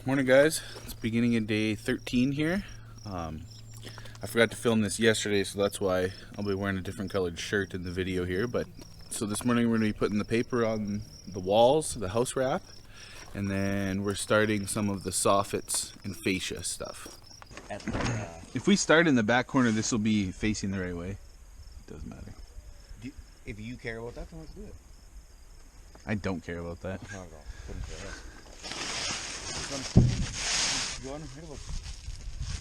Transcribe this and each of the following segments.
Morning guys, it's beginning of day 13 here. I forgot to film this yesterday, so that's why I'll be wearing a different colored shirt in the video here. But so this morning we're going to be putting the paper on the walls, the house wrap, and then we're starting some of the soffits and fascia stuff. If we start in the back corner, this will be facing the right way. It doesn't matter. If you care about that, then let's do it. I don't care about that. Not at all. Couldn't care less.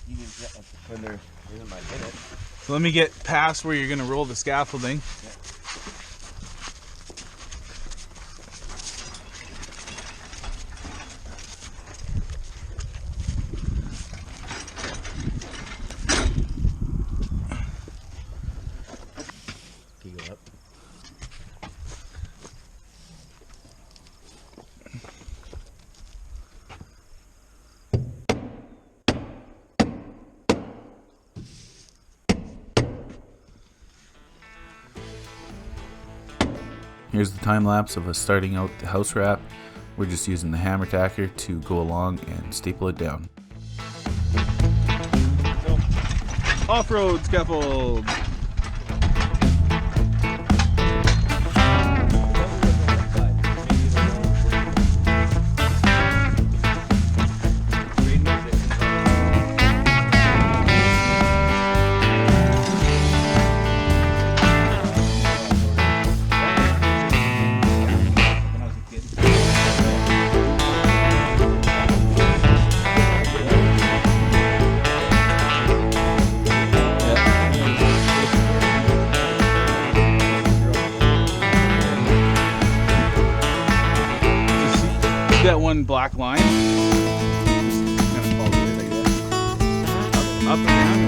You can get when there isn't my in it. So let me get past where you're going to roll the scaffolding. Yeah. Can you go up? Here's the time lapse of us starting out the house wrap. We're just using the hammer tacker to go along and staple it down. Off-road scaffold! That one black line. Just kind of follow it, I guess. Up and down.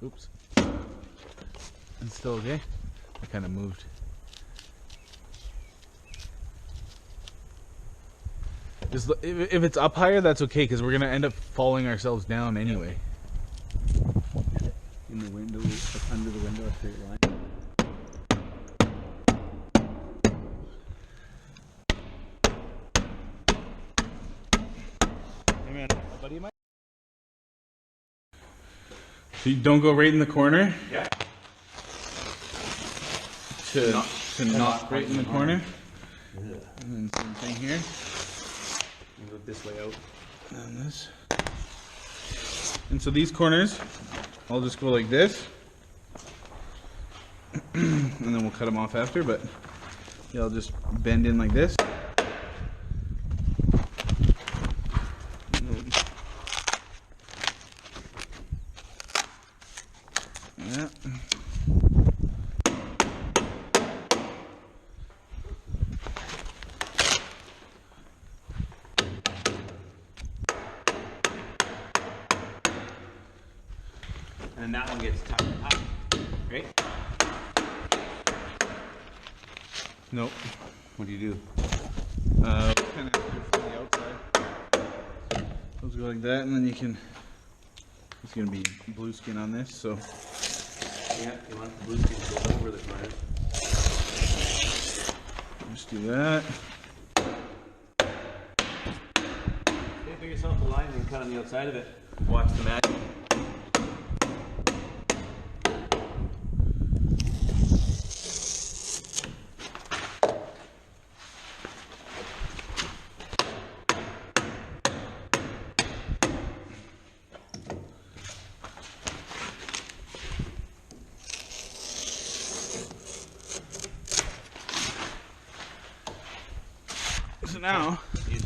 Oops. It's still okay? I kind of moved. Just if it's up higher, that's okay, because we're going to end up falling ourselves down anyway. In the window, under the window, a straight line. Hey man, buddy of mine? So you don't go right in the corner? Yeah. To not right in the corner. Yeah. And then same thing here. Move this way out. And this. And so these corners, I'll just go like this. And then we'll cut them off after, but yeah, I'll just bend in like this. Yeah. And that one gets tucked up, right? Nope. What do you do? Kind of from the outside. Those go like that, and then you can. It's gonna be blue skin on this, so. Yeah, you want the blue skin to go over the corners. Just do that. Paper yourself a line and cut on the outside of it. Watch the magic. So now you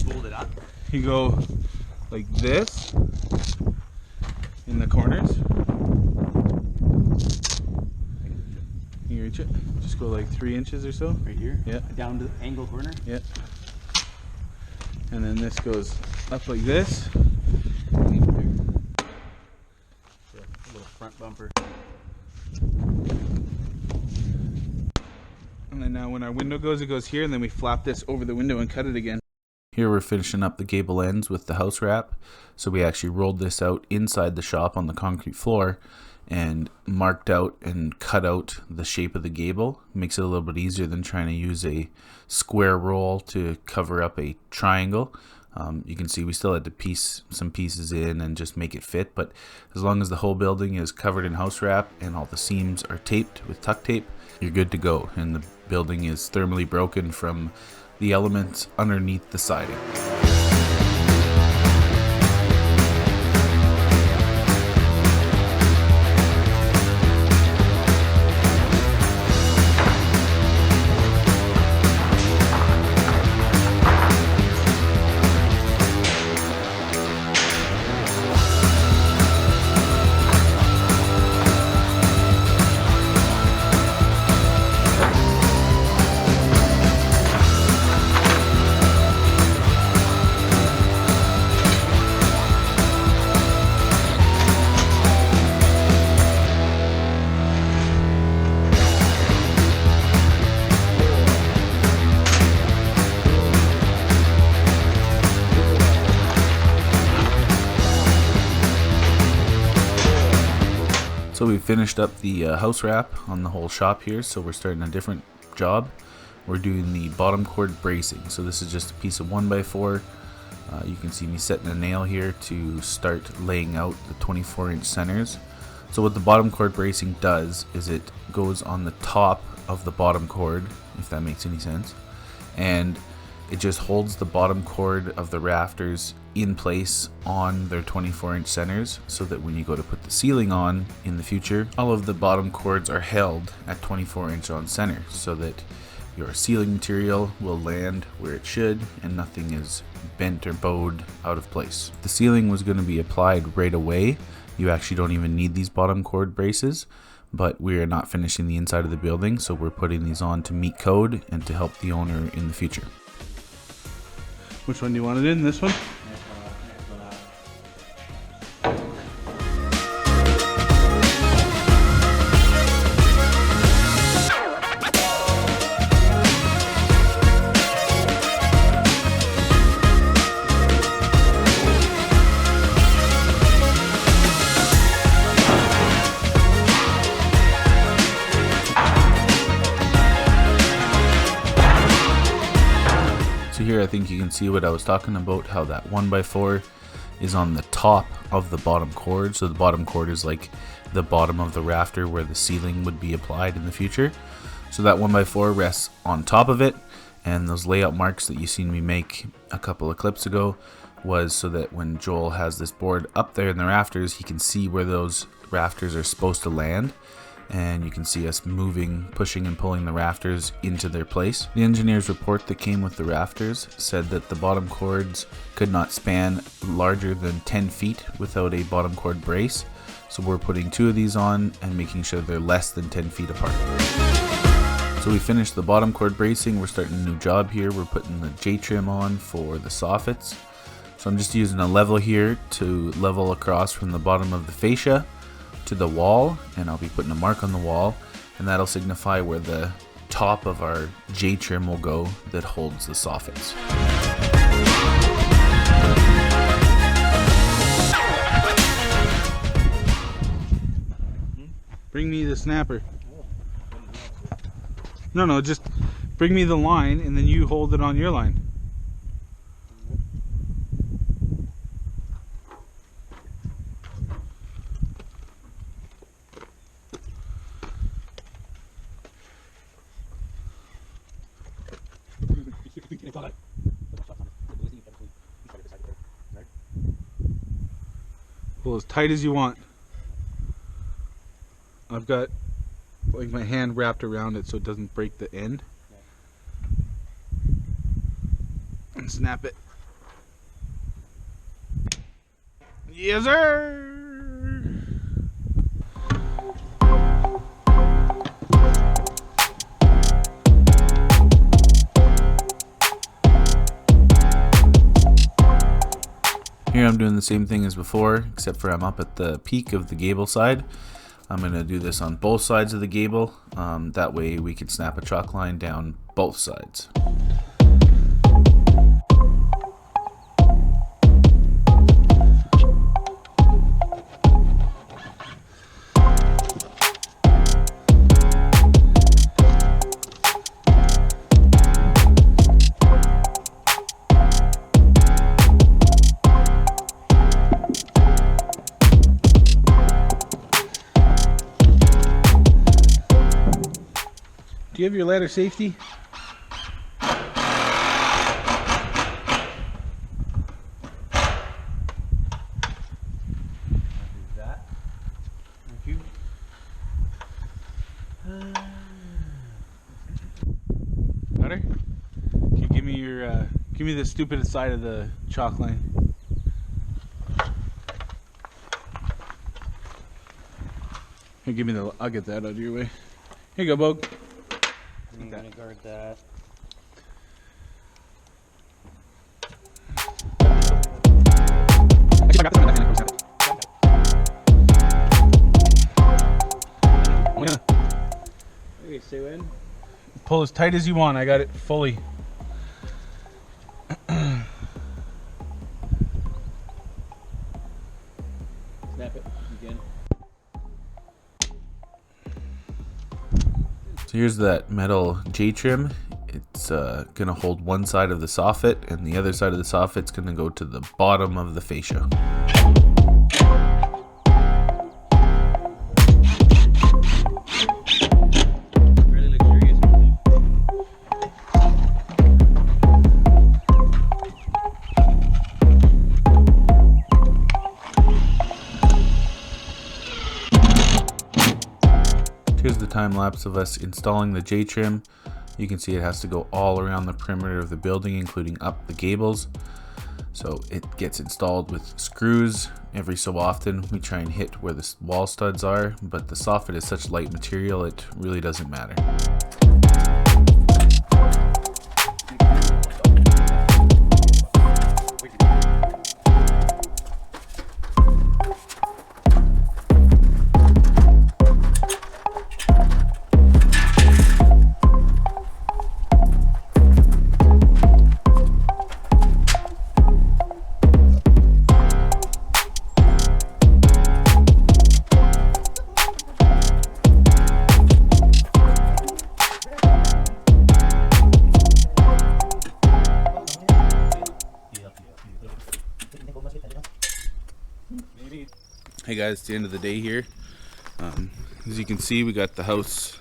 fold it up. you go like this in the corners. Can you reach it? Just go like 3 inches or so. Right here? Yeah. Down to the angle corner? Yeah. And then this goes up like this. Yeah, a little front bumper. And then now when our window goes, it goes here, and then we flap this over the window and cut it again. Here we're finishing up the gable ends with the house wrap. So we actually rolled this out inside the shop on the concrete floor and marked out and cut out the shape of the gable. Makes it a little bit easier than trying to use a square roll to cover up a triangle. You can see we still had to piece some pieces in and just make it fit, but as long as the whole building is covered in house wrap and all the seams are taped with tuck tape, you're good to go, and the building is thermally broken from the elements underneath the siding. So we finished up the house wrap on the whole shop here, so we're starting a different job. We're doing the bottom cord bracing. So this is just a piece of 1x4. You can see me setting a nail here to start laying out the 24-inch centers. So what the bottom cord bracing does is it goes on the top of the bottom cord, if that makes any sense, and it just holds the bottom cord of the rafters in place on their 24-inch centers, so that when you go to put the ceiling on in the future, all of the bottom cords are held at 24-inch on center, so that your ceiling material will land where it should and nothing is bent or bowed out of place. If the ceiling was going to be applied right away, you actually don't even need these bottom cord braces, but we are not finishing the inside of the building, so we're putting these on to meet code and to help the owner in the future. Which one do you want it in? This one? So here I think you can see what I was talking about, how that 1x4 is on the top of the bottom cord. So the bottom cord is like the bottom of the rafter where the ceiling would be applied in the future. So that 1x4 rests on top of it, and those layout marks that you seen me make a couple of clips ago was so that when Joel has this board up there in the rafters, he can see where those rafters are supposed to land. And you can see us moving, pushing and pulling the rafters into their place. The engineer's report that came with the rafters said that the bottom cords could not span larger than 10 feet without a bottom cord brace. So we're putting 2 of these on and making sure they're less than 10 feet apart. So we finished the bottom cord bracing. We're starting a new job here. We're putting the J-trim on for the soffits. So I'm just using a level here to level across from the bottom of the fascia to the wall, and I'll be putting a mark on the wall, and that'll signify where the top of our J-trim will go that holds the soffits. Bring me the snapper. No, just bring me the line and then you hold it on your line. Pull as tight as you want. I've got like my hand wrapped around it so it doesn't break the end. and snap it. Yes, sir. Here I'm doing the same thing as before, except for I'm up at the peak of the gable side. I'm going to do this on both sides of the gable. That way we can snap a chalk line down both sides. Do you have your ladder safety? That. Thank you. Better? Can you give me your give me the stupidest side of the chalk line? Here, give me the. I'll get that out of your way. Here you go, Bogue. I'm gonna guard that. Okay, stay in. Pull as tight as you want. I got it fully. Snap it again. So here's that metal J-trim. It's gonna hold one side of the soffit, and the other side of the soffit's gonna go to the bottom of the fascia. Really luxurious. Here's the time lapse of us installing the J-trim. You can see it has to go all around the perimeter of the building, including up the gables. So it gets installed with screws. Every so often we try and hit where the wall studs are, but the soffit is such light material it really doesn't matter. Hey guys, it's the end of the day here. As you can see, we got the house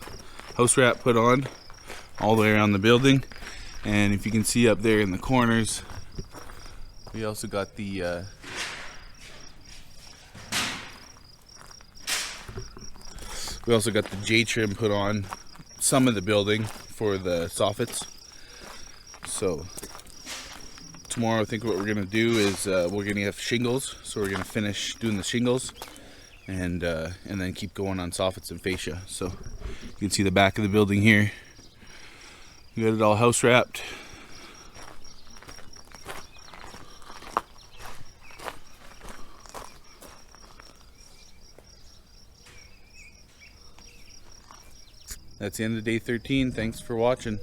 wrap put on all the way around the building, and if you can see up there in the corners, we also got the J-trim put on some of the building for the soffits. So tomorrow I think what we're gonna do is we're gonna have shingles, so we're gonna finish doing the shingles and then keep going on soffits and fascia. So you can see the back of the building here. We got it all house wrapped. That's the end of day 13. Thanks for watching.